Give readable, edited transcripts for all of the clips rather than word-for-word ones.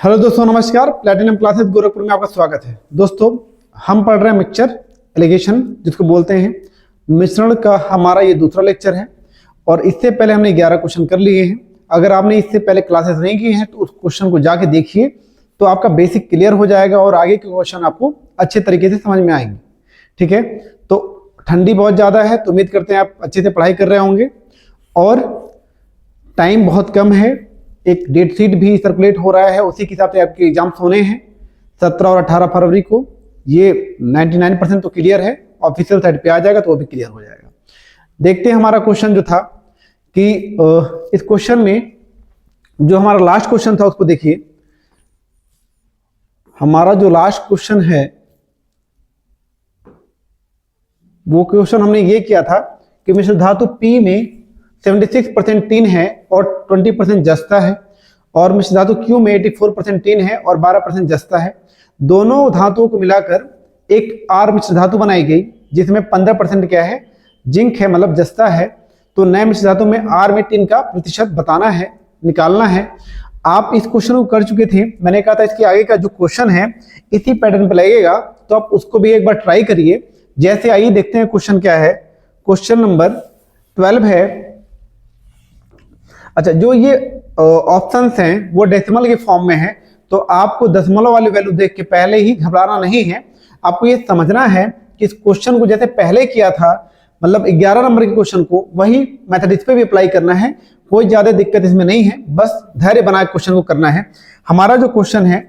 Hello दोस्तों, नमस्कार। Platinum classes Gorakhpur में आपका स्वागत है। दोस्तों, हम पढ़ रहे हैं मिक्सचर एलिगेशन, जिसको बोलते हैं मिश्रण का। हमारा ये दूसरा लेक्चर है और इससे पहले हमने 11 क्वेश्चन कर लिए हैं। अगर आपने इससे पहले क्लासेस नहीं की हैं तो उस क्वेश्चन को जाके देखिए, तो आपका बेसिक क्लियर हो जाएगा और आगे के क्वेश्चन आपको अच्छे तरीके से समझ में आएंगे। ठीक है, तो ठंडी बहुत ज़्यादा है, तो उम्मीद करते हैं आप अच्छे से पढ़ाई कर रहे होंगे और टाइम बहुत कम है। एक डेट शीट भी सर्कुलेट हो रहा है, उसी के हिसाब से आपके एग्जाम्स होने हैं 17 और 18 फरवरी को। ये 99% तो क्लियर है, ऑफिशियल साइट पे आ जाएगा तो वो भी क्लियर हो जाएगा। देखते हैं हमारा क्वेश्चन जो था कि इस क्वेश्चन में जो हमारा लास्ट क्वेश्चन था उसको देखिए। हमारा जो लास्ट क्वेश्चन है वो क्वेश्चन हमने ये किया था कि मिश्र धातु P में 76% टिन है और 20% जस्ता है, और मिश्र धातु Q में 84% टिन है और 12% जस्ता है। दोनों धातुओं को मिलाकर एक R मिश्र धातु बनाई गई, जिसमें 15% क्या है, जिंक है, मतलब जस्ता है। तो नए मिश्र धातु में R में टिन का प्रतिशत बताना है, निकालना है। आप इस क्वेश्चन को कर चुके थे, मैंने कहा था इसके आगे का जो क्वेश्चन है इसी पैटर्न पर लगेगा, तो आप उसको भी एक बार ट्राई करिए। जैसे आइए देखते हैं क्वेश्चन क्या है। क्वेश्चन नंबर 12 है। अच्छा, जो ये ऑप्शंस हैं वो डेसिमल के फॉर्म में है, तो आपको दशमलव वाली वैल्यू देख के पहले ही घबराना नहीं है। आपको ये समझना है कि इस क्वेश्चन को जैसे पहले किया था, मतलब 11 नंबर के क्वेश्चन को, वही मेथड इस पे भी अप्लाई करना है। कोई ज्यादा दिक्कत इसमें नहीं है, बस धैर्य बना के क्वेश्चन को करना है। हमारा जो क्वेश्चन है,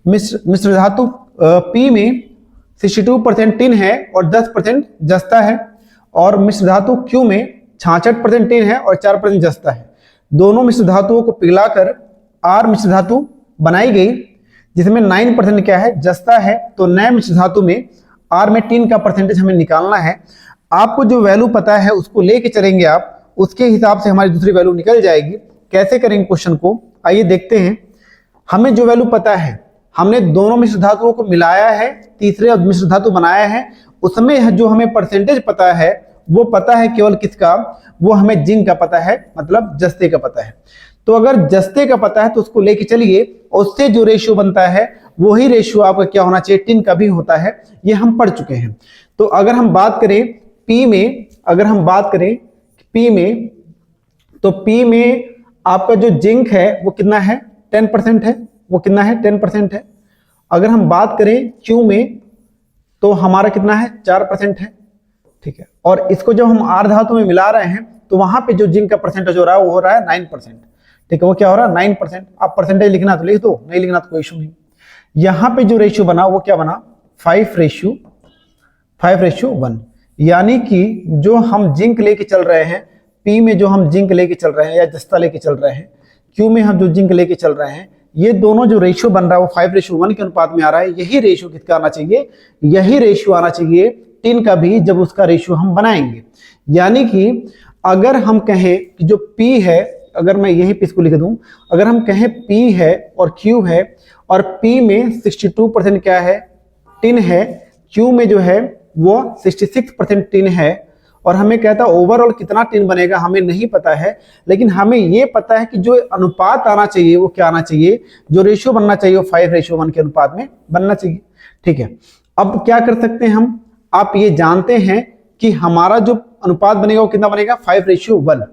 मिश्र धातु P में 62% टिन है और 10% जस्ता है, और मिश्र धातु Q में 66% टिन है और 4% जस्ता है। दोनों मिश्र धातुओं को पिघलाकर R मिश्र धातु बनाई गई, जिसमें 9% क्या है, जस्ता है। तो नए मिश्र धातु में R में टिन का परसेंटेज हमें निकालना है। आपको जो वैल्यू पता है उसको लेके चलेंगे आप, उसके हिसाब से हमारी दूसरी वैल्यू निकल जाएगी। कैसे करेंगे क्वेश्चन को, आइए देखते हैं। हमें जो वैल्यू पता है, हमने दोनों मिश्र धातुओं को मिलाया है, तीसरे मिश्र धातु बनाया है, उसमें जो हमें परसेंटेज पता है वो पता है केवल किसका, वो हमें जिंक का पता है, मतलब जस्ते का पता है। तो अगर जस्ते का पता है तो उसको लेके चलिए, उससे जो रेशियो बनता है वही रेशियो आपका क्या होना चाहिए, टिन का भी होता है। ये हम पढ़ चुके हैं। तो अगर हम बात करें P में, अगर हम बात करें P में, तो P में आपका जो जिंक है वो कितना है, 10% है। वो कितना है, 10% है। अगर हम बात करें Q में, तो हमारा कितना है, 4% है। ठीक है, और इसको जब हम R धातु में मिला रहे हैं तो वहां पे जो जिंक का परसेंटेज हो रहा है वो हो रहा है 9%। ठीक है, वो क्या हो रहा है, 9%। आप परसेंटेज लिखना तो लिख दो, नहीं लिखना तो कोई इशू नहीं। यहाँ पे जो रेशियो बना वो क्या बना, 5:1। यानी कि जो हम जिंक लेके चल रहे हैं, P में जो हम जिंक लेके चल रहे हैं या जस्ता लेके चल रहे हैं, Q में हम जो जिंक लेके चल रहे हैं, ये दोनों जो रेशियो बन रहा है वो 5:1 के अनुपात में आ रहा है। यही रेशियो किसका आना चाहिए, यही रेशियो आना चाहिए टिन का भी, जब उसका रेशियो हम बनाएंगे। यानी कि अगर हम कहें कि जो P है, अगर मैं यही P इसको लिख दूं, अगर हम कहें P है और Q है, और P में 62% क्या है, टिन है, Q में जो है वो 66% टिन है, और हमें कहता है ओवरऑल कितना टिन बनेगा हमें नहीं पता है, लेकिन हमें ये पता है कि जो अनुपात आना चाहिए वो क्या आना चाहिए, जो रेशियो बनना चाहिए वो 5:1 के अनुपात में बनना चाहिए। ठीक है, अब क्या कर सकते हैं हम, आप ये जानते हैं कि हमारा जो अनुपात बनेगा वो कितना बनेगा, 5:1।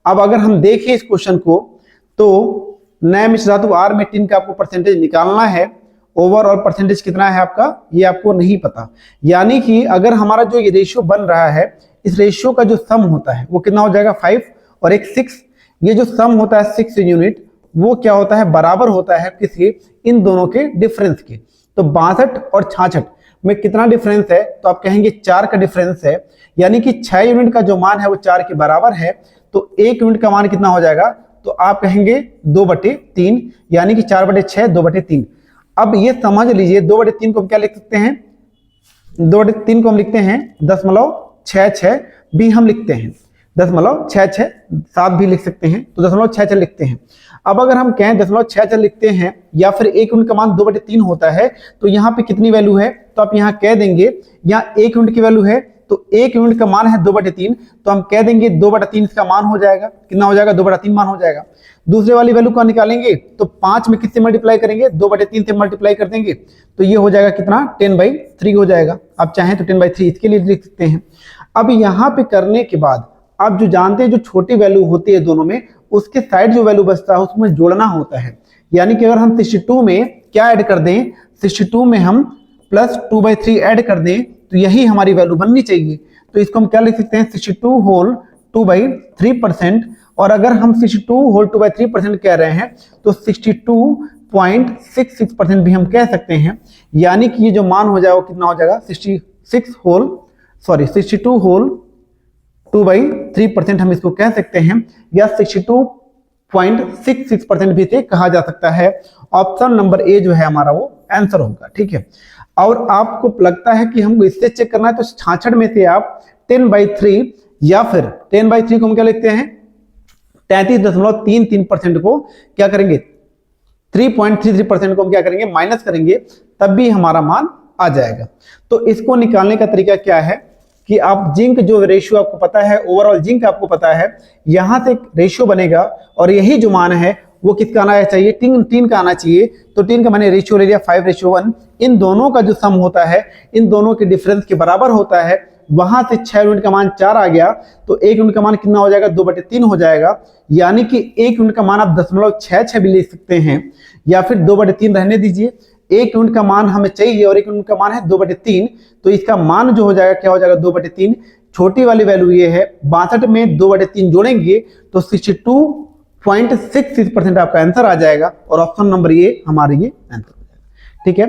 अब अगर हम देखें इस क्वेश्चन को, तो नए मिश्र धातु R में टिन का आपको परसेंटेज निकालना है। ओवरऑल परसेंटेज कितना है आपका, ये आपको नहीं पता। यानी कि अगर हमारा जो ये रेशियो बन रहा है, इस रेशियो का जो सम होता है वो कितना हो जाएगा, 5 और एक 6। ये जो सम होता है 6 यूनिट, वो क्या होता है, बराबर होता है किसके, इन दोनों के डिफरेंस के। तो 62 और 66 में कितना डिफरेंस है, तो आप कहेंगे 4 का डिफरेंस है। यानी कि 6 यूनिट का जो मान है वो 4 के बराबर है। तो 1 यूनिट का मान कितना हो जाएगा, तो आप कहेंगे 2/3, यानी कि 4/6 2/3। अब ये समझ लीजिए 2/3 को हम क्या लिख सकते हैं, 2/3 को हम लिखते हैं 0.66 भी हम लिखते हैं, 0.66, 7 भी लिख सकते हैं, तो 0.66 लिखते हैं। अब अगर हम कहें 0.66 लिखते हैं या फिर 1 यूनिट का मान 2/3 होता है, तो यहाँ पे कितनी वैल्यू है, तो आप यहाँ कह देंगे यहाँ 1 यूनिट की वैल्यू है तो एक यूनिट का मान है 2/3, तो हम कह देंगे 2/3 इसका मान हो जाएगा। कितना हो जाएगा? 2/3 मान हो जाएगा। दूसरे वाली वैल्यू का निकालेंगे तो 5 में किससे मल्टीप्लाई करेंगे? 2/3 से मल्टीप्लाई कर देंगे, तो ये हो जाएगा कितना? 10/3 हो जाएगा। आप चाहें तो 10/3 इसके लिए लिख सकते हैं। अब यहाँ पे करने के बाद आप जो जानते हैं जो छोटी वैल्यू होती है दोनों में, उसके साइड जो वैल्यू बचता है उसमें जोड़ना होता है। यानी कि अगर हम 62 में क्या ऐड कर दें, 62 में हम प्लस 2/3 ऐड कर दें तो यही हमारी वैल्यू बननी चाहिए। तो इसको हम क्या लिख सकते हैं? 62 होल 2/3%। और अगर हम 62 होल 2/3% कह रहे हैं तो 62.66% भी हम कह सकते हैं। यानी कि ये जो मान हो जाएगा वो कितना हो जाएगा? 62 होल 2/3% हम इसको कह सकते हैं, या 62.66% भी से कहा जा सकता है। ऑप्शन नंबर ए जो है हमारा वो आंसर होगा। ठीक है, और आपको लगता है कि हमको इससे चेक करना है तो 66 में से आप 10/3 या फिर 10/3 को हम क्या लिखते हैं? 33.33% को क्या करेंगे? 3.33% को हम क्या करेंगे? माइनस करेंगे, तब भी हमारा मान आ जाएगा। तो इसको निकालने का तरीका क्या है कि आप जिंक जो रेशियो आपको पता है, ओवरऑल जिंक आपको पता है, यहां से रेशियो बनेगा और यही जो मान है वो किसका आना चाहिए? 3 का आना चाहिए। तो 3 का मैंने रेशियो ले लिया 5:1। इन दोनों का जो सम होता है, इन दोनों के डिफरेंस के बराबर होता है। वहां से 6 यूनिट का मान 4 आ गया, तो 1 यूनिट का मान कितना हो जाएगा? 2/3 हो जाएगा। यानी कि 1 यूनिट का मान आप 0.66 भी ले सकते हैं, या फिर 2/3 रहने दीजिए। 1 यूनिट का मान हमें चाहिए और 1 यूनिट का मान है 2/3, तो इसका मान जो हो जाएगा क्या हो जाएगा? 2/3। छोटी वाली वैल्यू ये है, 62 में 2/3 जोड़ेंगे तो 62.66% आपका आंसर आ जाएगा, और ऑप्शन नंबर ये हमारे ये आंसर हो जाएगा। ठीक है,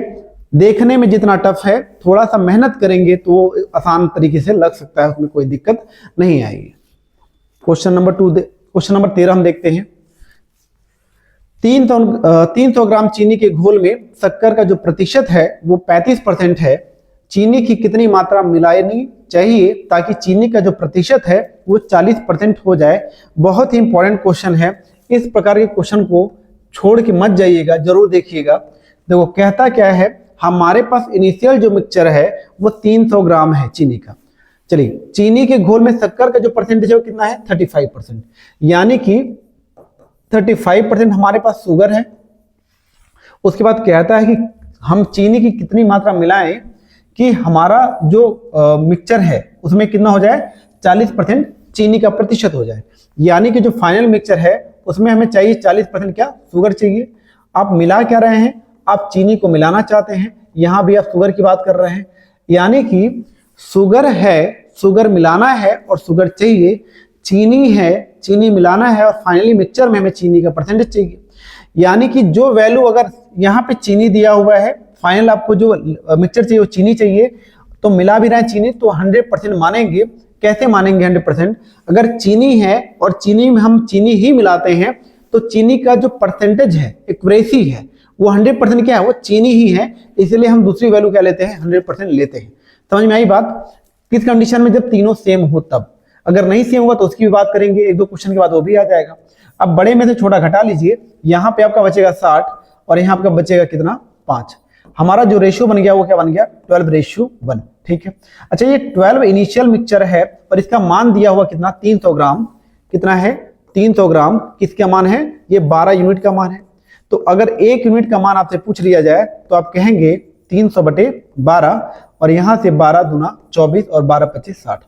देखने में जितना टफ है, थोड़ा सा मेहनत करेंगे तो आसान तरीके से लग सकता है, उसमें कोई दिक्कत नहीं आएगी। क्वेश्चन नंबर 13 हम देखते हैं। 300 ग्राम चीनी के घोल में शक्कर का जो प्रतिशत है वो 35% है। चीनी की कितनी मात्रा मिलानी चाहिए ताकि चीनी का जो प्रतिशत है वो 40% हो जाए? बहुत ही इंपॉर्टेंट क्वेश्चन है। इस प्रकार के क्वेश्चन को छोड़ के मत जाइएगा, जरूर देखिएगा। देखो कहता क्या है, हमारे पास इनिशियल जो मिक्सचर है वो 300 ग्राम है चीनी का। चलिए, चीनी के घोल में शक्कर का जो परसेंटेज है वो कितना है? 35%। यानी कि 35% हमारे पास शुगर है। उसके बाद कहता है कि हम चीनी की कितनी मात्रा मिलाएं कि हमारा जो मिक्सचर है उसमें कितना हो जाए? 40% चीनी का प्रतिशत हो जाए। यानी कि जो फाइनल मिक्सचर है उसमें हमें चाहिए 40% क्या? शुगर चाहिए। आप मिला क्या रहे हैं? आप चीनी को मिलाना चाहते हैं। यहां भी आप शुगर की बात कर रहे हैं, यानी कि शुगर है, शुगर मिलाना है और शुगर चाहिए। चीनी है, चीनी मिलाना है और फाइनली मिक्सचर में हमें चीनी का परसेंटेज चाहिए। यानी कि जो वैल्यू अगर यहाँ पे चीनी दिया हुआ है, फाइनल आपको जो मिक्सचर चाहिए वो चीनी चाहिए, तो मिला भी रहे हैं चीनी, तो 100% मानेंगे। कैसे मानेंगे 100%? अगर चीनी है और चीनी में हम चीनी ही मिलाते हैं तो चीनी का जो परसेंटेज है, एक्यूरेसी है, वो 100% क्या है? वो चीनी ही है। इसलिए हम दूसरी वैल्यू क्या लेते हैं? 100% लेते हैं। समझ में आई बात? किस कंडीशन में? जब तीनों सेम हो तब। अगर नहीं सेम होगा तो उसकी भी बात करेंगे, 1-2 क्वेश्चन के बाद वो भी आ जाएगा। अब बड़े में से छोटा घटा लीजिए, यहाँ पे आपका बचेगा 60 और यहाँ आपका बचेगा कितना? 5। हमारा जो रेशियो बन गया वो क्या बन गया? 12:1। ठीक है। अच्छा, ये 12 इनिशियल मिक्सचर है और इसका मान दिया हुआ कितना? 300 ग्राम। कितना है? 300 ग्राम। किसका मान है? ये 12 यूनिट का मान है। तो अगर 1 यूनिट का मान आपसे पूछ लिया जाए तो आप कहेंगे 300/12, और यहाँ से 12 दूना 24 और 12×25 60।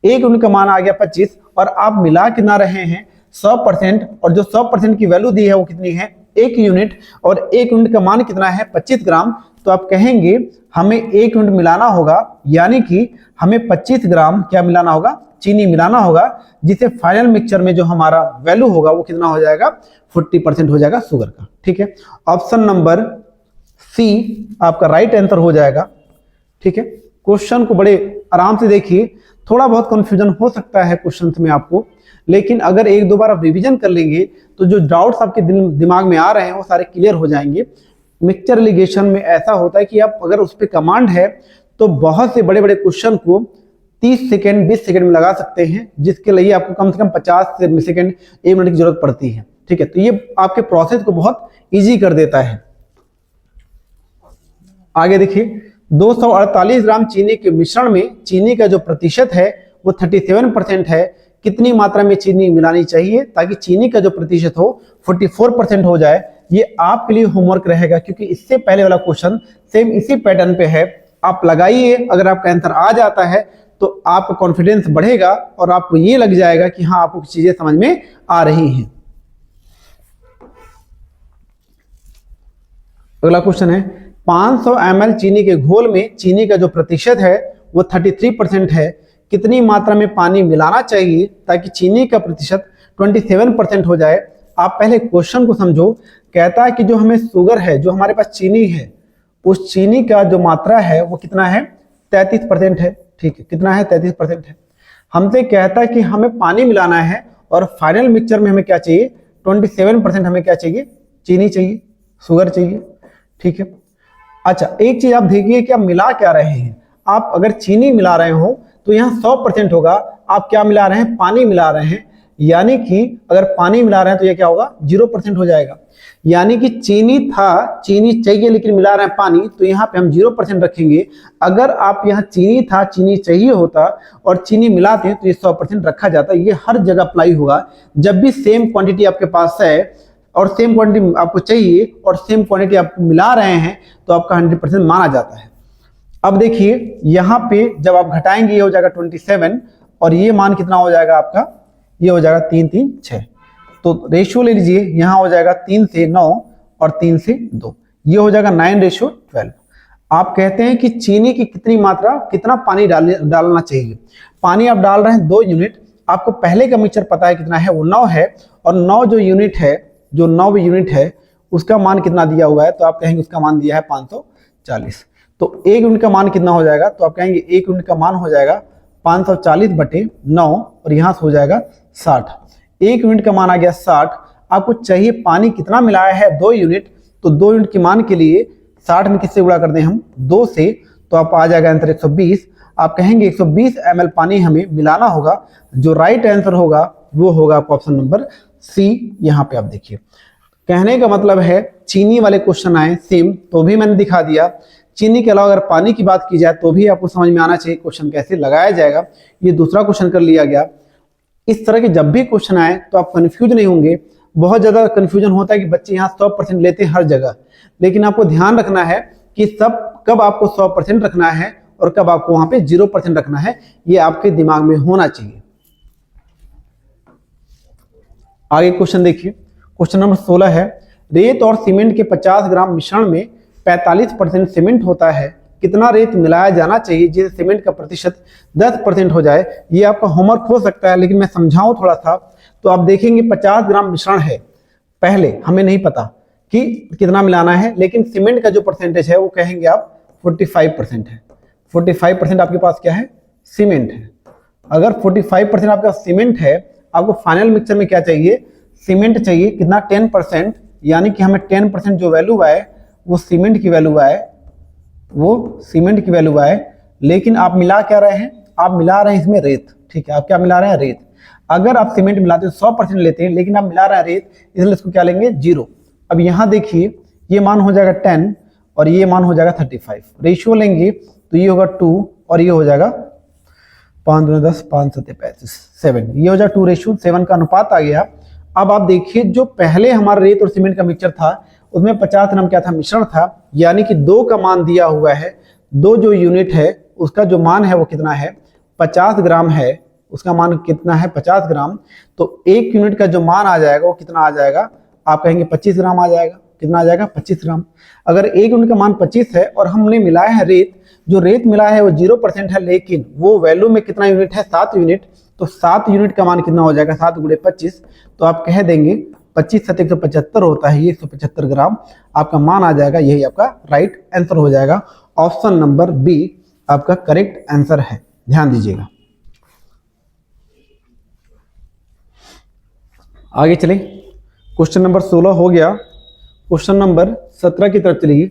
1 यूनिट का मान आ गया 25, और आप मिला कितना रहे हैं? 100%। और जो 100% की वैल्यू दी है वो कितनी है? 1 यूनिट, और 1 यूनिट का मान कितना है? 25 ग्राम। तो आप कहेंगे हमें 1 यूनिट मिलाना होगा, यानी कि हमें 25 ग्राम क्या मिलाना होगा? चीनी मिलाना होगा, जिसे फाइनल मिक्सचर में जो हमारा वैल्यू होगा वो कितना हो जाएगा? 40% हो जाएगा शुगर का। ठीक है, ऑप्शन नंबर सी आपका राइट आंसर हो जाएगा। ठीक है, क्वेश्चन को बड़े आराम से देखिए। थोड़ा बहुत कंफ्यूजन हो सकता है क्वेश्चन में आपको, लेकिन अगर 1-2 बार आप रिवीजन कर लेंगे तो जो डाउट्स आपके दिमाग में आ रहे हैं वो सारे क्लियर हो जाएंगे। मिक्सचर लिगेशन में ऐसा होता है कि आप अगर उस पर कमांड है तो बहुत से बड़े बड़े क्वेश्चन को 30 सेकेंड 20 सेकेंड में लगा सकते हैं, जिसके लिए आपको कम से कम 50 सेकेंड 1 मिनट की जरूरत पड़ती है। ठीक है, तो ये आपके प्रोसेस को बहुत ईजी कर देता है। आगे देखिए, 248 ग्राम चीनी के मिश्रण में चीनी का जो प्रतिशत है वो 37% है। कितनी मात्रा में चीनी मिलानी चाहिए ताकि चीनी का जो प्रतिशत हो 44% हो जाए। ये आपके लिए होमवर्क रहेगा, क्योंकि इससे पहले वाला क्वेश्चन सेम इसी पैटर्न पे है। आप लगाइए, अगर आपका आंसर आ जाता है तो आपका कॉन्फिडेंस बढ़ेगा और आपको ये लग जाएगा कि हाँ, आपको चीजें समझ में आ रही हैं। अगला क्वेश्चन है 500 ml चीनी के घोल में चीनी का जो प्रतिशत है वो 33% है। कितनी मात्रा में पानी मिलाना चाहिए ताकि चीनी का प्रतिशत 27% हो जाए। आप पहले क्वेश्चन को समझो। कहता है कि जो हमें शुगर है, जो हमारे पास चीनी है, उस चीनी का जो मात्रा है वो कितना है, 33% है। ठीक है, कितना है, 33% है। हमसे कहता है कि हमें पानी मिलाना है और फाइनल मिक्सचर में हमें क्या चाहिए, 27% हमें क्या चाहिए, चीनी चाहिए, शुगर चाहिए। ठीक है। अच्छा, एक चीज आप देखिए कि आप मिला क्या रहे हैं। आप अगर चीनी मिला रहे हो तो यहाँ 100% होगा। आप क्या मिला रहे हैं, पानी मिला रहे हैं, यानी कि अगर पानी मिला रहे हैं तो ये क्या होगा, 0% हो जाएगा। यानी कि चीनी था, चीनी चाहिए लेकिन मिला रहे हैं पानी, तो यहाँ पे हम 0% रखेंगे। अगर आप यहाँ चीनी था, चीनी चाहिए होता और चीनी मिलाते हैं तो ये 100% रखा जाता। ये हर जगह अप्लाई होगा। जब भी सेम क्वांटिटी आपके पास है और सेम क्वांटिटी आपको चाहिए और सेम क्वांटिटी आप मिला रहे हैं तो आपका 100% माना जाता है। अब देखिए यहाँ पे जब आप घटाएंगे ये हो जाएगा 27 और ये मान कितना हो जाएगा आपका, ये हो जाएगा 3 3 6। तो रेशियो ले लीजिए, यहाँ हो जाएगा 3 से 9 और 3 से 2, ये हो जाएगा 9:12। आप कहते हैं कि चीनी की कितनी मात्रा, कितना पानी डालना चाहिए। पानी आप डाल रहे हैं 2 यूनिट। आपको पहले का मिक्सचर पता है कितना है, वो 9 है और 9 जो यूनिट है, जो 9 यूनिट है उसका मान कितना दिया हुआ है, तो आप कहेंगे उसका मान दिया है 540। तो 1 यूनिट का मान कितना हो जाएगा, तो आप कहेंगे 1 यूनिट का मान हो जाएगा 540/9 और यहाँ से हो जाएगा 60। 1 यूनिट का मान आ गया 60। आपको चाहिए पानी कितना मिलाया है, 2 यूनिट। तो 2 यूनिट के मान के लिए 60 में किससे गुणा कर दें हम, 2 से, तो आप आ जाएगा आंसर 120। आप कहेंगे 120 ml पानी हमें मिलाना होगा। जो राइट आंसर होगा वो होगा आपका ऑप्शन नंबर सी। यहाँ पे आप देखिए, कहने का मतलब है चीनी वाले क्वेश्चन आए सेम तो भी मैंने दिखा दिया। चीनी के अलावा अगर पानी की बात की जाए तो भी आपको समझ में आना चाहिए क्वेश्चन कैसे लगाया जाएगा। ये दूसरा क्वेश्चन कर लिया गया। इस तरह के जब भी क्वेश्चन आए तो आप कंफ्यूज नहीं होंगे। बहुत ज्यादा कंफ्यूजन होता है कि बच्चे यहाँ 100% लेते हैं हर जगह, लेकिन आपको ध्यान रखना है कि सब कब आपको 100% रखना है और कब आपको वहां पे 0% रखना है, ये आपके दिमाग में होना चाहिए। आगे क्वेश्चन देखिए, क्वेश्चन नंबर 16 है, रेत और सीमेंट के 50 ग्राम मिश्रण में 45% सीमेंट होता है। कितना रेत मिलाया जाना चाहिए जिससे सीमेंट का प्रतिशत 10% हो जाए। ये आपका होमवर्क हो सकता है, लेकिन मैं समझाऊं थोड़ा सा। तो आप देखेंगे 50 ग्राम मिश्रण है, पहले हमें नहीं पता कि कितना मिलाना है, लेकिन सीमेंट का जो परसेंटेज है वो कहेंगे आप 45% है। 45% आपके पास क्या है, सीमेंट है। अगर 45% आपका सीमेंट है, आपको फाइनल मिक्सचर में क्या चाहिए, सीमेंट चाहिए। कितना, 10%, यानी कि हमें 10% जो वैल्यू आए वो सीमेंट की वैल्यू आए, वो सीमेंट की वैल्यू आए। लेकिन आप मिला क्या रहे हैं, आप मिला रहे हैं इसमें रेत। ठीक है, आप क्या मिला रहे हैं, रेत। अगर आप सीमेंट मिलाते हैं 100% लेते हैं, लेकिन आप मिला रहे हैं रेत, इसलिए इसको क्या लेंगे, 0। अब यहाँ देखिए ये मान हो जाएगा 10 और ये मान हो जाएगा 35। रेशियो लेंगे तो ये होगा 2 और ये हो जाएगा 5 दूनी 10, 5 7 35, 7। ये हो जाएगा 2:7 का अनुपात आ गया। अब आप देखिए जो पहले हमारा रेत और सीमेंट का मिक्सचर था उसमें 50 ग्राम क्या था, मिश्रण था, यानी कि 2 का मान दिया हुआ है। 2 जो यूनिट है उसका जो मान है वो कितना है, 50 ग्राम है। उसका मान कितना है, 50 ग्राम। तो 1 यूनिट का जो मान आ जाएगा वो कितना आ जाएगा, आप कहेंगे 25 ग्राम आ जाएगा। कितना आ जाएगा, 25 ग्राम। अगर 1 यूनिट का मान 25 है और हमने मिलाया है रेत, जो रेत मिला है वो 0% है, लेकिन वो वैल्यू में कितना यूनिट है, 7 यूनिट। तो 7 यूनिट का मान कितना हो जाएगा, 7 × 25। तो आप कह देंगे 25 × 7 175 होता है, ये 175 ग्राम आपका मान आ जाएगा। यही आपका राइट आंसर हो जाएगा। ऑप्शन नंबर बी आपका करेक्ट आंसर है, ध्यान दीजिएगा। आगे चले, क्वेश्चन नंबर 16 हो गया। क्वेश्चन नंबर 17 की तरफ चलिए।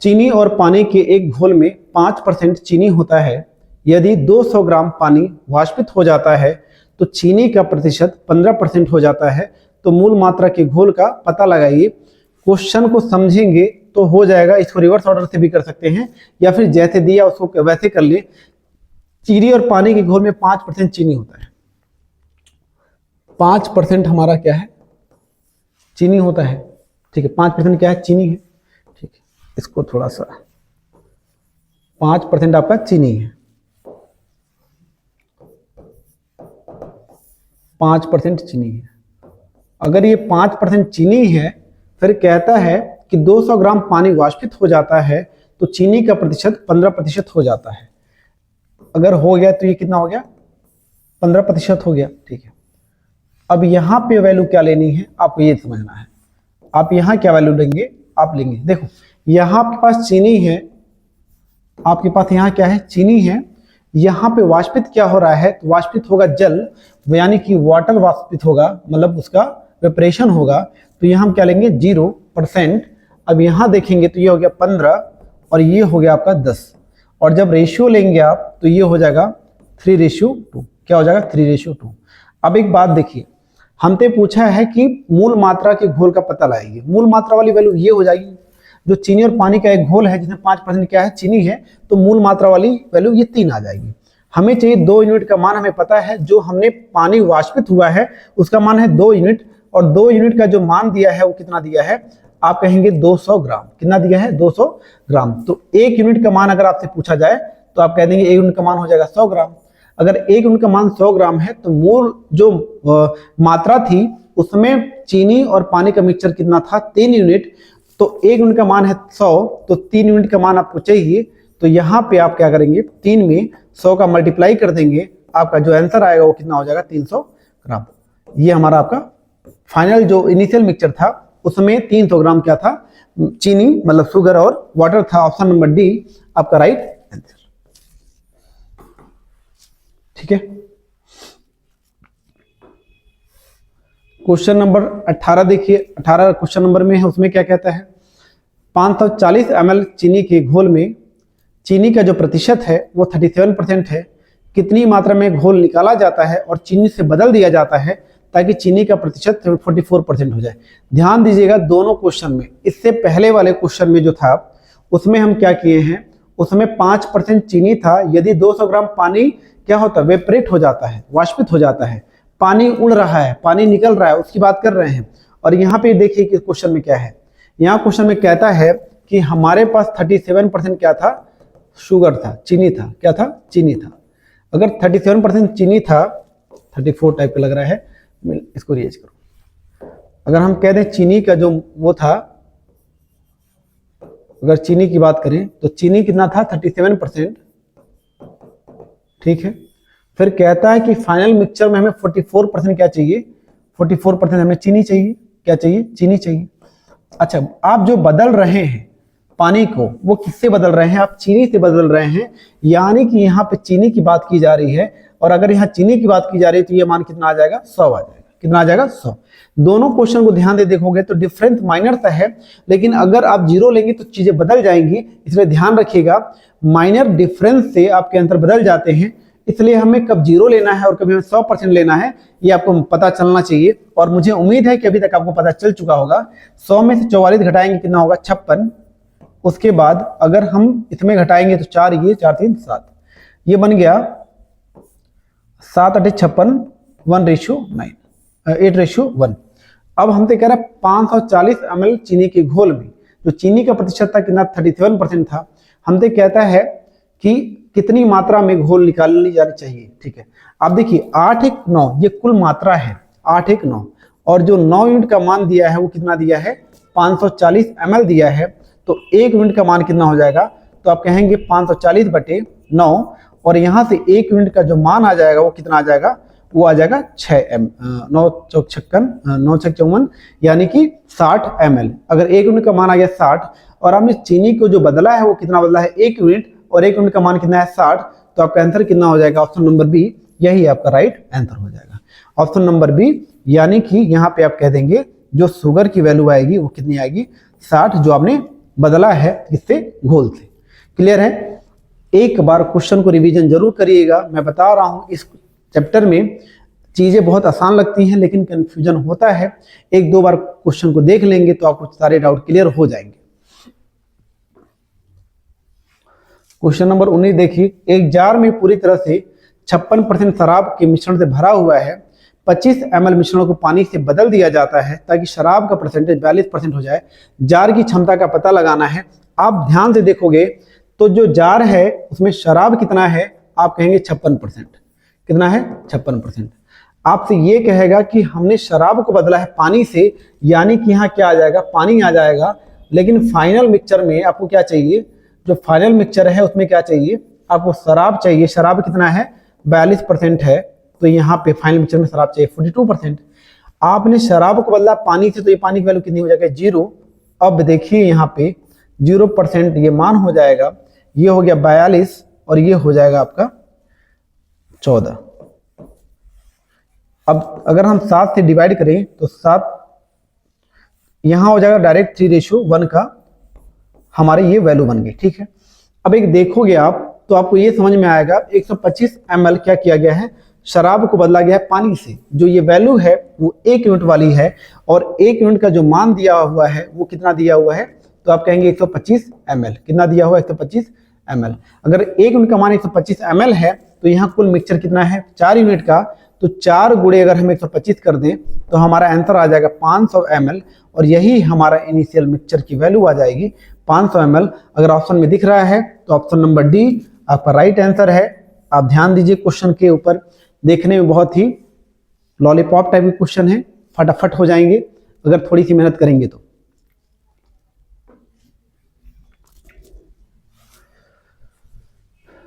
चीनी और पानी के एक घोल में 5% चीनी होता है। यदि 200 ग्राम पानी वाष्पित हो जाता है तो चीनी का प्रतिशत 15% हो जाता है। तो मूल मात्रा के घोल का पता लगाइए। क्वेश्चन को समझेंगे तो हो जाएगा। इसको रिवर्स ऑर्डर से भी कर सकते हैं या फिर जैसे दिया उसको वैसे कर ले। चीनी और पानी के घोल में 5% चीनी होता है। 5% हमारा क्या है, चीनी होता है। ठीक है, 5% क्या है, चीनी है। ठीक है, इसको थोड़ा सा 5% आपका चीनी है, 5% चीनी है। अगर ये 5% चीनी है, फिर कहता है कि 200 ग्राम पानी वाष्पित हो जाता है तो चीनी का प्रतिशत 15% हो जाता है। अगर हो गया तो ये कितना हो गया, 15% हो गया। ठीक है, अब यहां पे वैल्यू क्या लेनी है आपको ये समझना है। आप यहां क्या वैल्यू लेंगे, आप लेंगे, देखो यहां आपके पास चीनी है, आपके पास यहां क्या है, चीनी है। यहां पे वाष्पित क्या हो रहा है, तो वाष्पित होगा जल, यानी कि वाटर वाष्पित होगा, मतलब उसका वेपरेशन होगा। तो यहां हम क्या लेंगे, 0%। अब यहां देखेंगे तो ये हो गया 15 और ये हो गया आपका 10। और जब रेशियो लेंगे आप तो ये हो जाएगा 3:2। क्या हो जाएगा, 3:2। अब एक बात देखिए, हमसे पूछा है कि मूल मात्रा के घोल का पता लगाइए। मूल मात्रा वाली वैल्यू ये हो जाएगी, जो चीनी और पानी का एक घोल है जिसमें 5% क्या है, चीनी है, तो मूल मात्रा वाली वैल्यू ये 3 आ जाएगी। हमें चाहिए 2 यूनिट का मान, हमें पता है जो हमने पानी वाष्पित हुआ है उसका मान है 2 यूनिट, और 2 यूनिट का जो मान दिया है वो कितना दिया है, आप कहेंगे 200 ग्राम। कितना दिया है, 200 ग्राम। तो 1 यूनिट का मान अगर आपसे पूछा जाए तो आप कह देंगे 1 यूनिट का मान हो जाएगा 100 ग्राम। अगर 1 यूनिट का मान 100 ग्राम है तो मूल जो मात्रा थी उसमें चीनी और पानी का मिक्सचर कितना था, 3 यूनिट। तो 1 यूनिट का मान है 100, तो 3 यूनिट का मान आपको चाहिए। तो यहाँ पे आप क्या करेंगे, 3 में 100 का मल्टीप्लाई कर देंगे, आपका जो आंसर आएगा वो कितना हो जाएगा, 300 ग्राम। ये हमारा आपका फाइनल जो इनिशियल मिक्सचर था उसमें 300 ग्राम क्या था, चीनी मतलब शुगर और वाटर था। ऑप्शन नंबर डी आपका राइट आंसर। ठीक है, क्वेश्चन नंबर 18 देखिए, 18 क्वेश्चन नंबर में है, उसमें क्या कहता है, 540 ml चीनी के घोल में चीनी का जो प्रतिशत है वो 37% है। कितनी मात्रा में घोल निकाला जाता है और चीनी से बदल दिया जाता है ताकि चीनी का प्रतिशत 44% हो जाए। ध्यान दीजिएगा दोनों क्वेश्चन में, इससे पहले वाले क्वेश्चन में जो था उसमें हम क्या किए हैं, उसमें 5% चीनी था। यदि 200 ग्राम पानी क्या होता है, वेपरेट हो जाता है, वाष्पित हो जाता है, पानी उड़ रहा है, पानी निकल रहा है, उसकी बात कर रहे हैं। और यहाँ पे देखिए कि क्वेश्चन में क्या है, यहाँ क्वेश्चन में कहता है कि हमारे पास 37% क्या था, शुगर था, चीनी था। क्या था, चीनी था। अगर 37% चीनी था, 34 टाइप का लग रहा है, इसको रिएज करो। अगर हम कह दें चीनी का जो वो था, अगर चीनी की बात करें तो चीनी कितना था, 37%। ठीक है, फिर कहता है कि फाइनल मिक्सचर में हमें 44% क्या चाहिए, 44% हमें चीनी चाहिए। क्या चाहिए, चीनी चाहिए। अच्छा, आप जो बदल रहे हैं पानी को, वो किससे बदल रहे हैं, आप चीनी से बदल रहे हैं। यानी कि यहाँ पे चीनी की बात की जा रही है, और अगर यहाँ चीनी की बात की जा रही है तो ये मान कितना आ जाएगा, 100 आ जाएगा। कितना आ जाएगा, 100। दोनों क्वेश्चन को ध्यान दे देखोगे तो डिफरेंस माइनर सा है, लेकिन अगर आप 0 लेंगे तो चीजें बदल जाएंगी, इसलिए ध्यान रखिएगा। माइनर डिफरेंस से आपके आंसर बदल जाते हैं, इसलिए हमें कब 0 लेना है और कभी हमें 100% लेना है, ये आपको पता चलना चाहिए। और मुझे उम्मीद है कि अभी तक आपको पता चल चुका होगा। 100 में से 44 घटाएंगे कितना होगा, 56। उसके बाद अगर हम इसमें घटाएंगे तो 4, ये 4 3 7, ये बन गया 7 8 56, 1:9, 8:1। अब हमसे कह रहा है 540 ml चीनी के घोल में जो चीनी का प्रतिशत था कितना, 37% था। हमसे कहता है कि कितनी मात्रा में घोल निकाल ली जानी चाहिए। ठीक है, आप देखिए 8 1 9 ये कुल मात्रा है, 8 1 9, और जो 9 यूनिट का मान दिया है वो कितना दिया है, 540 ml दिया है। तो 1 यूनिट का मान कितना हो जाएगा, तो आप कहेंगे 540/9, और यहाँ से 1 यूनिट का जो मान आ जाएगा वो कितना आ जाएगा, वो आ जाएगा 9 चौक 56, 9 6 54, यानी कि 60 ml। अगर 1 यूनिट का मान आ गया 60, और आपने चीनी को जो बदला है वो कितना बदला है, 1 यूनिट, और 1 यूनिट का मान कितना है, 60, तो आपका आंसर कितना हो जाएगा, ऑप्शन नंबर बी, यही आपका राइट आंसर हो जाएगा, ऑप्शन नंबर बी। यानी कि यहाँ पे आप कह देंगे जो शुगर की वैल्यू आएगी वो कितनी आएगी, 60, जो आपने बदला है किससे, घोल से। क्लियर है। एक बार क्वेश्चन को रिवीजन जरूर करिएगा। मैं बता रहा हूं इस चैप्टर में चीजें बहुत आसान लगती हैं लेकिन कंफ्यूजन होता है। 1-2 बार क्वेश्चन को देख लेंगे तो आपको सारे डाउट क्लियर हो जाएंगे। क्वेश्चन नंबर 19 देखिए, एक जार में पूरी तरह से 56% शराब के मिश्रण से भरा हुआ है। 25 ml मिश्रण को पानी से बदल दिया जाता है ताकि शराब का परसेंटेज 42% हो जाए। जार की क्षमता का पता लगाना है। आप ध्यान से देखोगे तो जो जार है उसमें शराब कितना है, आप कहेंगे 56%। कितना है? 56%। आपसे ये कहेगा कि हमने शराब को बदला है पानी से, यानी कि यहाँ क्या आ जाएगा, पानी आ जाएगा। लेकिन फाइनल मिक्सचर में आपको क्या चाहिए, जो फाइनल मिक्सचर है उसमें क्या चाहिए, आपको शराब चाहिए। शराब कितना है? 42% है, तो यहाँ पे फाइनल मिक्सचर में शराब चाहिए 42%। आपने शराब को बदला पानी से, तो ये पानी की वैल्यू कितनी हो जाएगी? 0। अब देखिए यहाँ पे 0% ये मान हो जाएगा, ये हो गया 42 और ये हो जाएगा आपका 14। अब अगर हम 7 से डिवाइड करें तो 7 यहां हो जाएगा डायरेक्ट 3:1 का हमारे ये वैल्यू बन गई। ठीक है, अब एक देखोगे आप तो आपको ये समझ में आएगा 125 ml क्या किया गया है, शराब को बदला गया है पानी से। जो ये वैल्यू है वो 1 यूनिट वाली है और 1 यूनिट का जो मान दिया हुआ है वो कितना दिया हुआ है, तो आप कहेंगे 125 ml। कितना दिया हुआ है? 125 ml। अगर 1 यूनिट का मान 125 ml है तो यहाँ कुल मिक्सचर कितना है? 4 यूनिट का, तो 4 गुणे अगर हम 125 कर दें तो हमारा आंसर आ जाएगा 500 ml और यही हमारा इनिशियल मिक्सचर की वैल्यू आ जाएगी 500 ml। अगर ऑप्शन में दिख रहा है तो ऑप्शन नंबर डी आपका राइट आंसर है। आप ध्यान दीजिए, क्वेश्चन के ऊपर देखने में बहुत ही लॉलीपॉप टाइप के क्वेश्चन है, फटाफट हो जाएंगे अगर थोड़ी सी मेहनत करेंगे तो।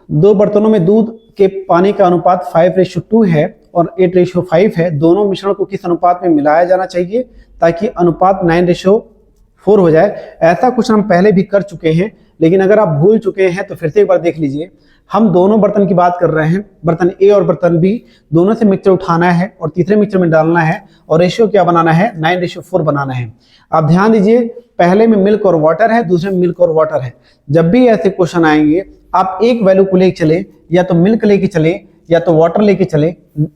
दो बर्तनों में दूध के पानी का अनुपात 5:2 है और 8:5 है। दोनों मिश्रण को किस अनुपात में मिलाया जाना चाहिए ताकि अनुपात 9:4 हो जाए? ऐसा क्वेश्चन हम पहले भी कर चुके हैं, लेकिन अगर आप भूल चुके हैं तो फिर से एक बार देख लीजिए। हम दोनों बर्तन की बात कर रहे हैं, बर्तन ए और बर्तन बी, दोनों से मिक्सचर उठाना है और तीसरे मिक्सचर में डालना है और रेशियो क्या बनाना है? 9:4 बनाना है। आप ध्यान दीजिए, पहले में मिल्क और वाटर है, दूसरे में मिल्क और वाटर है। जब भी ऐसे क्वेश्चन आएंगे आप एक वैल्यू को लेके चले, या तो मिल्क लेके चले या तो वाटर लेके चले,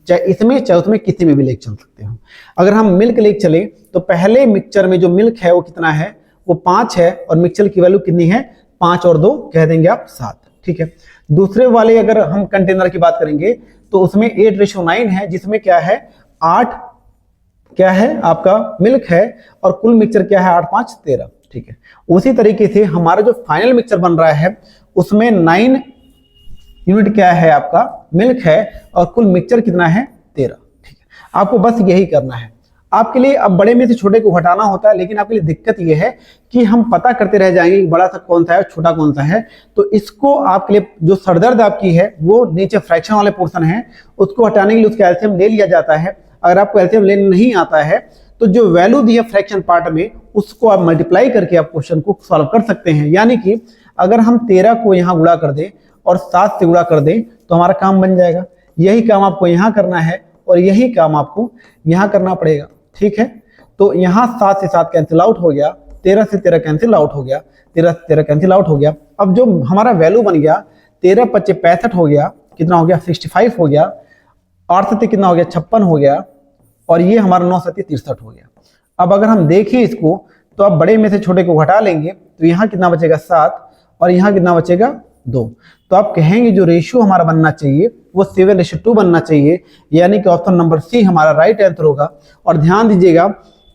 चाहे इसमें चाहे उसमें किसी में भी लेके चल सकते हो। अगर हम मिल्क लेके चले तो पहले मिक्सचर में जो मिल्क है वो कितना है? वो 5 है और मिक्सचर की वैल्यू कितनी है? 5 और 2 कह देंगे आप 7। ठीक है, दूसरे वाले अगर हम कंटेनर की बात करेंगे तो उसमें 8:9 है, जिसमें क्या है? 8 क्या है आपका मिल्क है और कुल मिक्सचर क्या है? 8 5 13। ठीक है, उसी तरीके से हमारा जो फाइनल मिक्सचर बन रहा है उसमें 9 यूनिट क्या है? आपका मिल्क है और कुल मिक्सचर कितना है? 13। ठीक है, आपको बस यही करना है। आपके लिए अब बड़े में से छोटे को हटाना होता है, लेकिन आपके लिए दिक्कत यह है कि हम पता करते रह जाएंगे कि बड़ा सा कौन सा है और छोटा कौन सा है। तो इसको आपके लिए जो सरदर्द आपकी है वो नीचे फ्रैक्शन वाले पोर्शन है, उसको हटाने के लिए उसका एलसीएम ले लिया जाता है। अगर आपको एलसीएम लेने नहीं आता है तो जो वैल्यू दी है फ्रैक्शन पार्ट में उसको आप मल्टीप्लाई करके आप क्वेश्चन को सॉल्व कर सकते हैं। यानी कि अगर हम 13 को यहाँ गुणा कर दें और 7 से गुणा कर दें तो हमारा काम बन जाएगा। यही काम आपको यहाँ करना है और यही काम आपको यहाँ करना पड़ेगा। ठीक है, तो यहाँ 7 से 7 कैंसिल आउट हो गया, 13 से 13 कैंसिल आउट हो गया, 13 से 13 कैंसिल आउट हो गया। अब जो हमारा वैल्यू बन गया 13 × 25 65 हो गया, कितना हो गया? 65 हो गया। 8 से कितना हो गया? 56 हो गया और ये हमारा 9 से 63 हो गया। अब अगर हम देखें इसको तो अब बड़े में से छोटे को घटा लेंगे तो यहाँ कितना बचेगा? 7 और यहाँ कितना बचेगा? 2। तो आप कहेंगे जो रेशियो हमारा बनना चाहिए वो 7:2 बनना चाहिए, यानी कि ऑप्शन नंबर सी हमारा राइट आंसर होगा। और ध्यान दीजिएगा,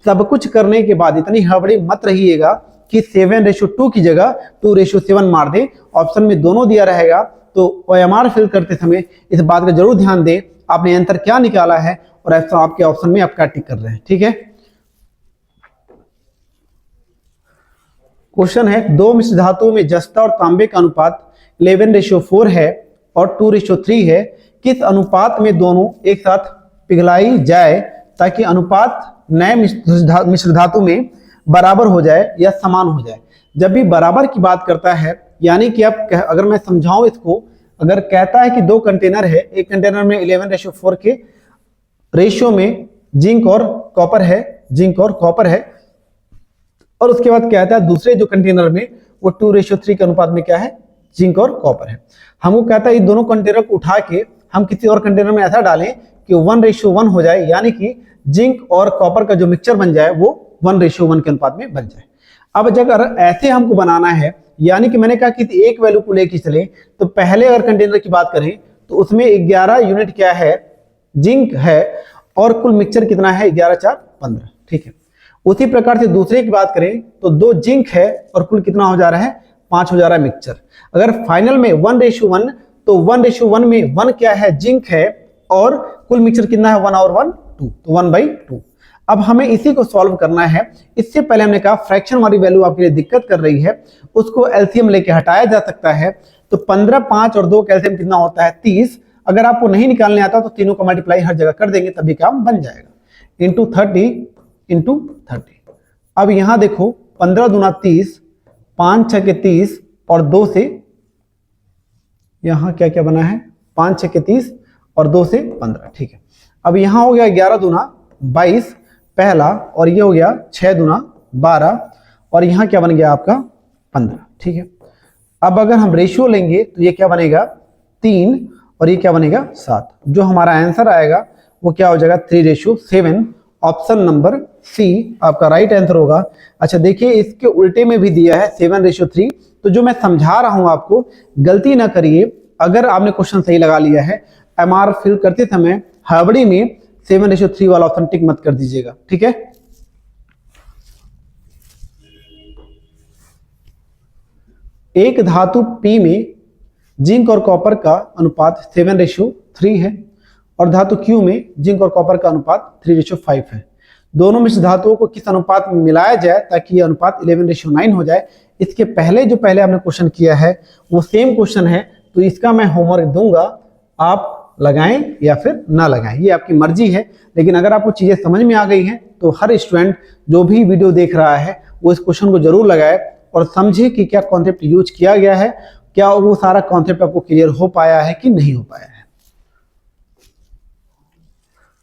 सब कुछ करने के बाद इतनी हड़बड़ी मत रहिएगा कि 7:2 की जगह 2:7 मार दे। ऑप्शन में दोनों दिया रहेगा तो OMR फिल करते समय इस बात का जरूर ध्यान दें आपने आंसर क्या निकाला है और आपके ऑप्शन में आप क्या टिक कर रहे हैं। ठीक है, क्वेश्चन है, दो मिश्र धातुओं में जस्ता और तांबे का अनुपात 11:4 है और 2:3 है। किस अनुपात में दोनों एक साथ पिघलाई जाए ताकि अनुपात नए मिश्र धातु में बराबर हो जाए या समान हो जाए? जब भी बराबर की बात करता है, यानी कि आप अगर मैं समझाऊं इसको, अगर कहता है कि दो कंटेनर है, एक कंटेनर में 11:4 के रेशियो में जिंक और कॉपर है, जिंक और कॉपर है, और उसके बाद कहता है दूसरे जो कंटेनर में वो 2:3 के अनुपात में क्या है? जिंक और कॉपर है। हमको कहता है ये दोनों कंटेनर को उठा के हम किसी और कंटेनर में ऐसा डालें कि 1:1 हो जाए, यानी कि जिंक और कॉपर का जो मिक्सचर बन जाए वो 1:1 के अनुपात में बन जाए। अब अगर ऐसे हमको बनाना है यानी कि मैंने कहा कि एक वैल्यू को लेके चले, तो पहले अगर कंटेनर की बात करें तो उसमें 11 यूनिट क्या है, जिंक है, और कुल मिक्सचर कितना है 11 4 15, ठीक है। उसी प्रकार से दूसरे की बात करें तो 2 जिंक है और कुल कितना हो जा रहा है 5 हो जा रहा है मिक्सचर। अगर फाइनल में 1:1 तो 1:1 में 1 क्या है, जिंक है, और कुल मिक्सचर कितना है 1 और 1 2, तो 1/2। अब हमें इसी को सॉल्व करना है। इससे पहले हमने कहा फ्रैक्शन वाली वैल्यू आपके लिए दिक्कत कर रही है, उसको एलसीएम लेके हटाया जा सकता है। तो 15 5 और 2 का एलसीएम कितना होता है 30। अगर आपको नहीं निकालने आता तो तीनों का मल्टीप्लाई हर जगह कर देंगे तभी काम बन जाएगा। Into 30 into 30। अब यहां देखो 15 दूना 30, 5 6 के 30 और 2 से यहां क्या क्या बना है 5 6 के 30 और 2 से 15, ठीक है। अब यहां हो गया 11 दूना 22 पहला, और ये हो गया 6 दूना 12, और यहां क्या बन गया आपका 15, ठीक है। अब अगर हम रेशियो लेंगे तो ये क्या बनेगा 3 और ये क्या बनेगा 7। जो हमारा आंसर आएगा वो क्या हो जाएगा 3:7। ऑप्शन नंबर सी आपका राइट आंसर होगा। अच्छा देखिए इसके उल्टे में भी दिया है 7:3। तो जो मैं समझा रहा हूं आपको, गलती ना करिए। अगर आपने क्वेश्चन सही लगा लिया है, एमआर फिल करते समय हड़बड़ी में 7:3 वाला ऑप्शन टिक मत कर दीजिएगा, ठीक है। एक धातु P में जिंक और कॉपर का अनुपात 7:3 है और धातु Q में जिंक और कॉपर का अनुपात 3:5 है। दोनों मिश्र धातुओं को किस अनुपात में मिलाया जाए ताकि यह अनुपात 11:9 हो जाए। इसके पहले जो पहले आपने क्वेश्चन किया है वो सेम क्वेश्चन है, तो इसका मैं होमवर्क दूंगा, आप लगाएं या फिर ना लगाएं, ये आपकी मर्जी है। लेकिन अगर आपको चीजें समझ में आ गई हैं तो हर स्टूडेंट जो भी वीडियो देख रहा है वो इस क्वेश्चन को जरूर लगाए और समझे कि क्या कॉन्सेप्ट यूज किया गया है, क्या वो सारा कॉन्सेप्ट आपको क्लियर हो पाया है कि नहीं हो पाया है।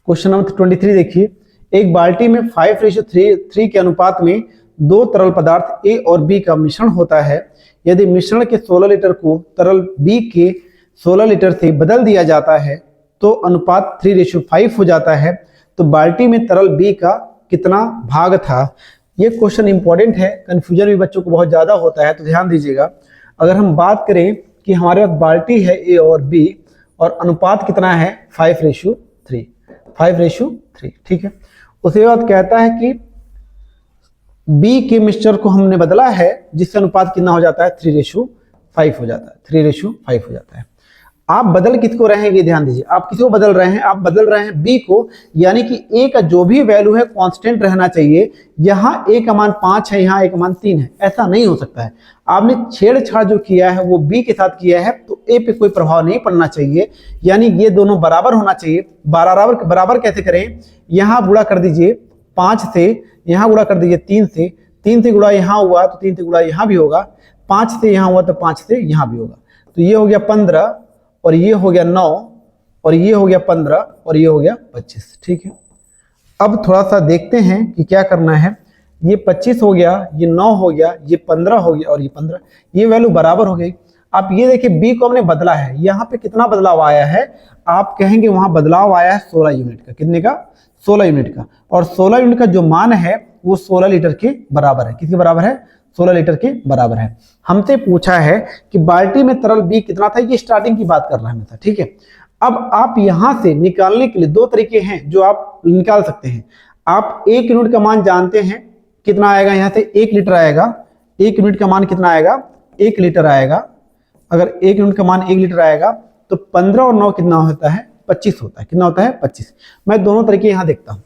क्वेश्चन नंबर 23 देखिए, एक बाल्टी में 5:3 के अनुपात में 2 तरल पदार्थ A और B का मिश्रण होता है। यदि मिश्रण के 16 लीटर को तरल B के 16 लीटर से बदल दिया जाता है तो अनुपात 3:5 हो जाता है। तो बाल्टी में तरल B का कितना भाग था। ये क्वेश्चन इंपॉर्टेंट है, कंफ्यूजन भी बच्चों को बहुत ज्यादा होता है, तो ध्यान दीजिएगा। अगर हम बात करें कि हमारे पास बाल्टी है A और B और अनुपात कितना है 5:3, ठीक है। उसके बाद कहता है कि B के मिक्सचर को हमने बदला है जिससे अनुपात कितना हो जाता है 3:5 हो जाता है, 3:5 हो जाता है। आप बदल किसको रहे हैं ये ध्यान दीजिए, आप किसको बदल रहे हैं, आप बदल रहे हैं B को, यानी कि A का जो भी वैल्यू है कांस्टेंट रहना चाहिए। यहाँ A का मान 5 है, यहाँ A का मान 3 है, ऐसा नहीं हो सकता है। आपने छेड़छाड़ जो किया है वो B के साथ किया है, तो A पे कोई प्रभाव नहीं पड़ना चाहिए, यानी ये दोनों बराबर होना चाहिए। बराबर कैसे करें, यहाँ गुणा कर दीजिए 5 से, यहाँ गुणा कर दीजिए 3 से, 3 से गुणा यहाँ हुआ तो 3 से गुणा यहाँ भी होगा, 5 से यहाँ हुआ तो 5 से यहाँ भी होगा। तो ये हो गया 15 और ये हो गया 9 और ये हो गया 15 और ये हो गया 25, ठीक है। अब थोड़ा सा देखते हैं कि क्या करना है। ये 25 हो गया, ये 9 हो गया, ये 15 हो गया और ये 15, ये वैल्यू बराबर हो गई। आप ये देखिए B को हमने बदला है, यहाँ पे कितना बदलाव आया है, आप कहेंगे वहां बदलाव आया है 16 यूनिट का। कितने का 16 यूनिट का, और 16 यूनिट का जो मान है वो 16 लीटर के बराबर है। किसके बराबर है 16 लीटर के बराबर है। हमसे पूछा है कि बाल्टी में तरल B कितना था, ये स्टार्टिंग की बात कर रहा है हमेशा, ठीक है। अब आप यहां से निकालने के लिए 2 तरीके हैं जो आप निकाल सकते हैं। आप 1 यूनिट का मान जानते हैं, कितना आएगा, यहां से 1 लीटर आएगा। 1 यूनिट का मान कितना आएगा 1 लीटर आएगा। अगर 1 यूनिट का मान 1 लीटर आएगा तो 15 और 9 कितना होता है 25 होता है। कितना होता है 25। मैं दोनों तरीके यहां देखता हूं।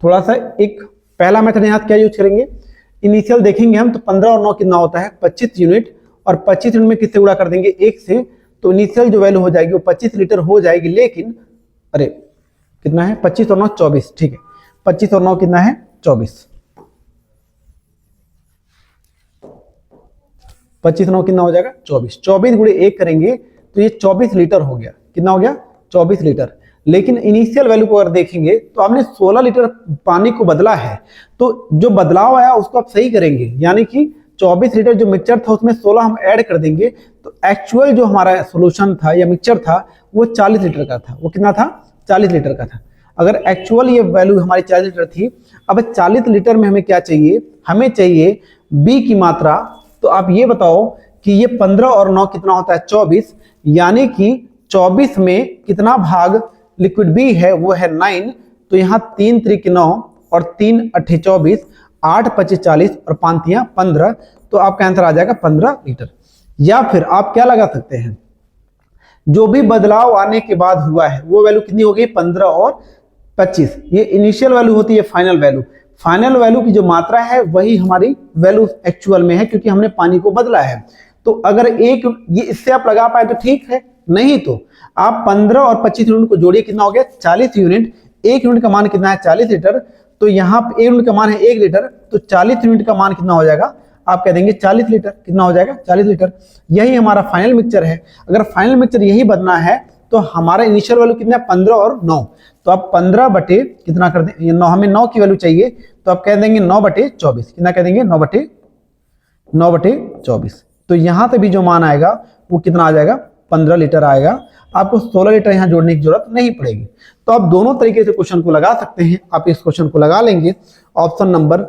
थोड़ा सा एक पहला मेथड यहां क्या यूज करेंगे, इनिशियल देखेंगे हम, तो 15 और 9 कितना होता है 25 यूनिट, और 25 यूनिट में किससे गुणा कर देंगे 1 से, तो इनिशियल जो वैल्यू हो जाएगी वो 25 लीटर हो जाएगी। लेकिन अरे कितना है 25 और 9 24, ठीक है। 25 और 9 कितना है 24, 25 9 कितना हो जाएगा 24। 24 गुणे 1 करेंगे तो ये 24 लीटर हो गया। कितना हो गया 24 लीटर। लेकिन इनिशियल वैल्यू को अगर देखेंगे तो आपने 16 लीटर पानी को बदला है, तो जो बदलाव आया उसको आप सही करेंगे, यानी कि 24 लीटर जो मिक्सचर था उसमें 16 हम ऐड कर देंगे, तो एक्चुअल जो हमारा सोल्यूशन था या मिक्सचर था वो 40 लीटर का था। वो कितना था 40 लीटर का था। अगर एक्चुअल ये वैल्यू हमारी 40 लीटर थी, अब 40 लीटर में हमें क्या चाहिए, हमें चाहिए B की मात्रा। तो आप ये बताओ कि ये 15 और 9 कितना होता है 24, यानी कि 24 में कितना भाग लिक्विड बी है वो है 9। तो यहाँ 3 त्रिक 9 और 3 अट्ठे 24, 8 पच्चीस 40 और 5 तियां 15। तो आपका आंसर आ जाएगा 15 लीटर। या फिर आप क्या लगा सकते हैं, जो भी बदलाव आने के बाद हुआ है वो वैल्यू कितनी हो गई 15 और 25। ये इनिशियल वैल्यू होती है फाइनल वैल्यू। फाइनल वैल्यू की जो मात्रा है वही हमारी वैल्यू एक्चुअल में है, क्योंकि हमने पानी को बदला है। तो अगर एक ये इससे आप लगा पाए तो ठीक है, नहीं तो आप 15 और 25 यूनिट को जोड़िए, कितना हो गया 40 यूनिट। एक यूनिट का मान कितना है 40 लीटर, तो यहाँ पे एक यूनिट का मान है 1 लीटर, तो 40 यूनिट का मान कितना हो जाएगा, आप कह देंगे 40 लीटर। कितना हो जाएगा 40 लीटर। यही हमारा फाइनल मिक्सचर है। अगर फाइनल मिक्सचर यही बनना है तो हमारा इनिशियल वैल्यू कितना है 15 और 9, तो आप 15 बटे कितना कर दें 9, हमें 9 की वैल्यू चाहिए, तो आप कह देंगे 9 बटे 24। कितना कह देंगे 9 बटे 24। तो यहाँ पे भी जो मान आएगा वो कितना आ जाएगा 15 लीटर आएगा। आपको 16 लीटर यहाँ जोड़ने की जरूरत नहीं पड़ेगी। तो आप दोनों तरीके से क्वेश्चन को लगा सकते हैं। आप इस क्वेश्चन को लगा लेंगे। ऑप्शन नंबर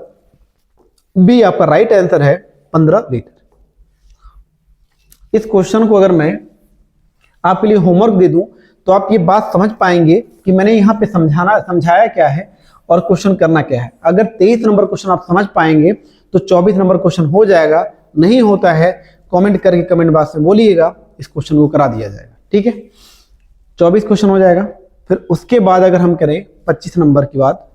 बी आपका राइट आंसर है 15 लीटर। इस क्वेश्चन को अगर मैं आपके लिए होमवर्क दे दूं तो आप ये बात समझ पाएंगे कि मैंने यहाँ पे समझाया क्या है और क्वेश्चन करना क्या है। अगर 23 नंबर क्वेश्चन आप समझ पाएंगे तो 24 नंबर क्वेश्चन हो जाएगा। नहीं होता है कमेंट करके कमेंट बॉक्स में बोलिएगा, इस क्वेश्चन को करा दिया जाएगा। ठीक है, 24 क्वेश्चन हो जाएगा। फिर उसके बाद अगर हम करें 25 नंबर की बात,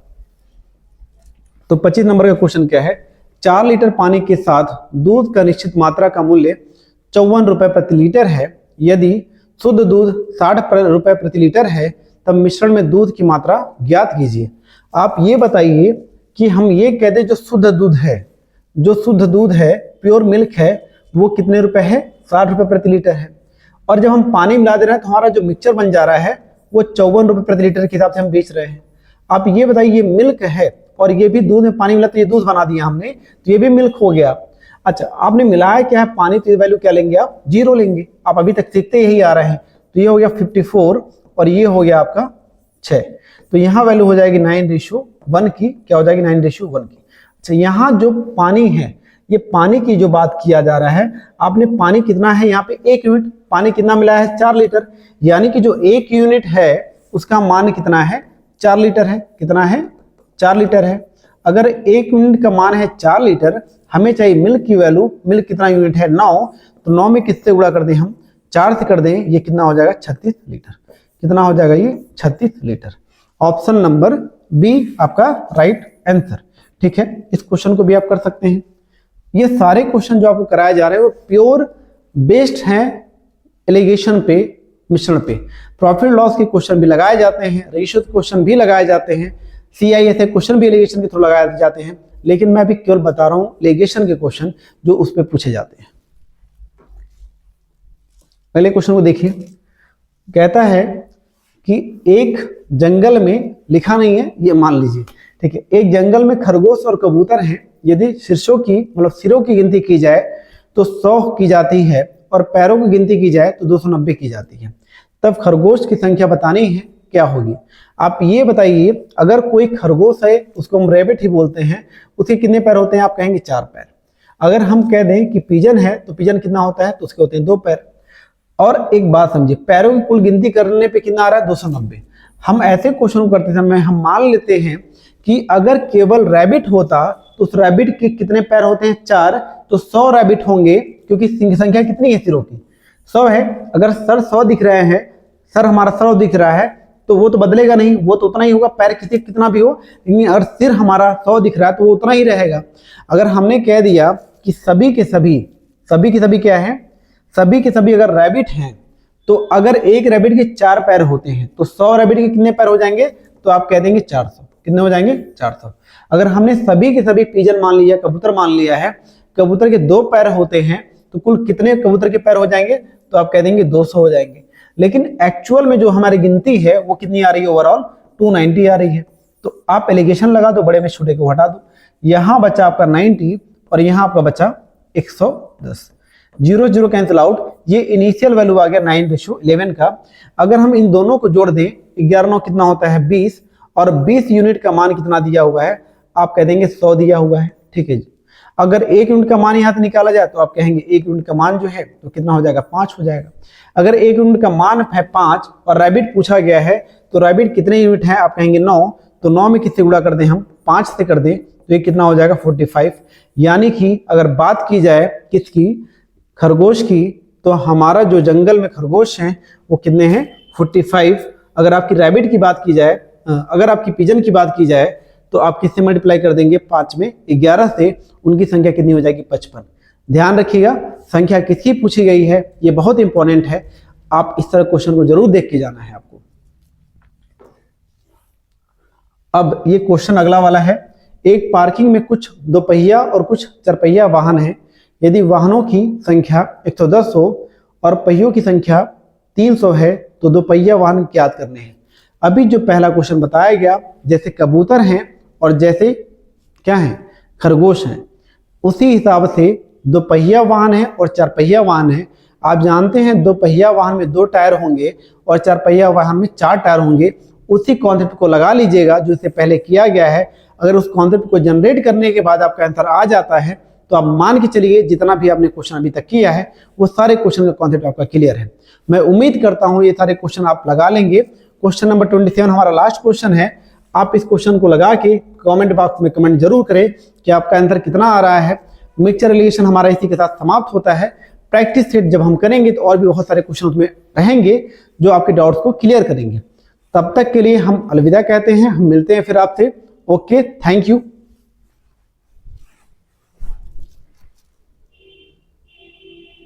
तो 25 नंबर का क्वेश्चन क्या है, 4 लीटर पानी के साथ दूध का निश्चित मात्रा का मूल्य 54 रुपए प्रति लीटर है। यदि शुद्ध दूध 60 रुपए प्रति लीटर है तब मिश्रण में दूध की मात्रा ज्ञात कीजिए। आप ये बताइए कि हम ये कह दें जो शुद्ध दूध है प्योर मिल्क है वो कितने रुपए है 60 रुपए प्रति लीटर है। और जब हम पानी मिला दे रहे हैं तो हमारा जो मिक्सचर बन जा रहा है वो 54 रुपए प्रति लीटर के हिसाब से हम बेच रहे हैं। आप ये बताइए ये मिल्क है और ये भी दूध में पानी मिला तो ये दूध बना दिया हमने, तो ये भी मिल्क हो गया। अच्छा, आपने मिलाया क्या है पानी, तो ये वैल्यू क्या लेंगे आप 0 लेंगे। आप अभी तक सीखते यही आ रहे हैं। तो ये हो गया 54 और ये हो गया आपका 6। तो यहाँ वैल्यू हो जाएगी 9:1 की। क्या हो जाएगी 9:1 की। अच्छा, यहाँ जो पानी है ये पानी की जो बात किया जा रहा है, आपने पानी कितना है यहाँ पे 1 यूनिट, पानी कितना मिला है 4 लीटर, यानी कि जो 1 यूनिट है उसका मान कितना है 4 लीटर है। कितना है 4 लीटर है। अगर 1 यूनिट का मान है 4 लीटर, हमें चाहिए मिल्क की वैल्यू, मिल्क कितना यूनिट है 9, तो 9 में किससे गुणा कर दें हम 4 से कर दें, ये कितना हो जाएगा 36 लीटर। कितना हो जाएगा ये 36 लीटर। ऑप्शन नंबर बी आपका राइट आंसर। ठीक है, इस क्वेश्चन को भी आप कर सकते हैं। ये सारे क्वेश्चन जो आपको कराए जा रहे हैं वो प्योर बेस्ड हैं एलिगेशन पे, मिश्रण पे। प्रॉफिट लॉस के क्वेश्चन भी लगाए जाते हैं, रेशियो के क्वेश्चन भी लगाए जाते हैं, CISA क्वेश्चन भी एलिगेशन के थ्रू लगाए जाते हैं, लेकिन मैं अभी केवल बता रहा हूं एलिगेशन के क्वेश्चन जो उस पर पूछे जाते हैं। पहले क्वेश्चन को देखिए, कहता है कि एक जंगल में, लिखा नहीं है ये मान लीजिए, ठीक है, एक जंगल में खरगोश और कबूतर हैं। यदि शीर्षों की मतलब सिरों की गिनती की जाए तो 100 की जाती है और पैरों की गिनती की जाए तो 290 की जाती है, तब खरगोश की संख्या बतानी है, क्या होगी। आप ये बताइए, अगर कोई खरगोश है उसको हम रैबिट ही बोलते हैं, उसके कितने पैर होते हैं, आप कहेंगे 4 पैर। अगर हम कह दें कि पिजन है तो पिजन कितना होता है, तो उसके होते हैं 2 पैर। और एक बात समझिए, पैरों की कुल गिनती करने पे कितना आ रहा है 290। हम ऐसे क्वेश्चन करते समय हम मान लेते हैं कि अगर केवल रैबिट होता तो उस रैबिट के कितने पैर होते हैं 4, तो 100 रैबिट होंगे, क्योंकि संख्या कितनी है सिरों की 100 है। अगर सर 100 दिख रहे हैं, सर हमारा 100 दिख रहा है तो वो तो बदलेगा नहीं, वो तो उतना ही होगा, पैर किसी कितना भी हो, लेकिन अगर सिर हमारा 100 दिख रहा है तो वो उतना ही रहेगा। अगर हमने कह दिया कि सभी के सभी क्या है, सभी के सभी अगर रैबिट हैं, तो अगर एक रैबिट के 4 पैर होते हैं तो 100 रैबिट के कितने पैर हो जाएंगे, तो आप कह देंगे 400। कितने हो जाएंगे 400। अगर हमने सभी के सभी पिजन मान लिया, कबूतर मान लिया है, कबूतर के 2 पैर होते हैं तो कुल कितने कबूतर के पैर हो जाएंगे, तो आप कह देंगे 200 हो जाएंगे। लेकिन एक्चुअल में जो हमारी गिनती है वो कितनी आ रही है, ओवरऑल 290 आ रही है। तो आप एलिगेशन लगा दो, बड़े में छोटे को हटा दो। यहाँ बचा आपका 90 और यहाँ आपका बचा 110। 0 कैंसिल आउट। ये इनिशियल वैल्यू आ गया 9:11 का। अगर हम इन दोनों को जोड़ दें, 11 9 कितना होता है 20, और 20 यूनिट का मान कितना दिया हुआ है, आप कह देंगे 100 दिया हुआ है। ठीक है जी। अगर 1 यूनिट का मान यहाँ से निकाला जाए तो आप कहेंगे 1 यूनिट का मान जो है तो कितना हो जाएगा, 5 हो जाएगा। अगर 1 यूनिट का मान है 5 और रैबिट पूछा गया है तो रैबिट कितने यूनिट है, आप कहेंगे 9, तो 9 में किससे गुणा कर दें हम, 5 से कर दें तो ये कितना हो जाएगा 45। यानी कि अगर बात की जाए किसकी, खरगोश की, तो हमारा जो जंगल में खरगोश हैं वो कितने हैं, 45। अगर आपकी रैबिट की बात की जाए, अगर आपकी पिजन की बात की जाए तो आप किससे मल्टीप्लाई कर देंगे, 5 में 11 से, उनकी संख्या कितनी हो जाएगी, 55। ध्यान रखिएगा संख्या किसकी पूछी गई है, ये बहुत इंपॉर्टेंट है, आप इस तरह क्वेश्चन को जरूर देख के जाना है आपको। अब ये क्वेश्चन अगला वाला है, एक पार्किंग में कुछ दोपहिया और कुछ चरपहिया वाहन है, यदि वाहनों की संख्या 110 हो और पहियों की संख्या 300 है तो दोपहिया वाहन ज्ञात करने हैं। अभी जो पहला क्वेश्चन बताया गया, जैसे कबूतर हैं और जैसे क्या हैं, खरगोश हैं, उसी हिसाब से दोपहिया वाहन है और चारपहिया वाहन है। आप जानते हैं दोपहिया वाहन में 2 टायर होंगे और चारपहिया वाहन में 4 टायर होंगे। उसी कॉन्सेप्ट को लगा लीजिएगा जो इससे पहले किया गया है। अगर उस कॉन्सेप्ट को जनरेट करने के बाद आपका आंसर आ जाता है तो आप मान के चलिए जितना भी आपने क्वेश्चन अभी तक किया है वो सारे क्वेश्चन का कॉन्सेप्ट आपका क्लियर है। मैं उम्मीद करता हूँ ये सारे क्वेश्चन आप लगा लेंगे। क्वेश्चन नंबर 27 हमारा लास्ट क्वेश्चन है। आप इस क्वेश्चन को लगा के कमेंट बॉक्स में कमेंट जरूर करें कि आपका आंसर कितना आ रहा है। मिक्सचर रिलेशन हमारा इसी के साथ समाप्त होता है। प्रैक्टिस सेट जब हम करेंगे तो और भी बहुत सारे क्वेश्चन उसमें रहेंगे जो आपके डाउट्स को क्लियर करेंगे। तब तक के लिए हम अलविदा कहते हैं, हम मिलते हैं फिर आपसे। Okay, thank you.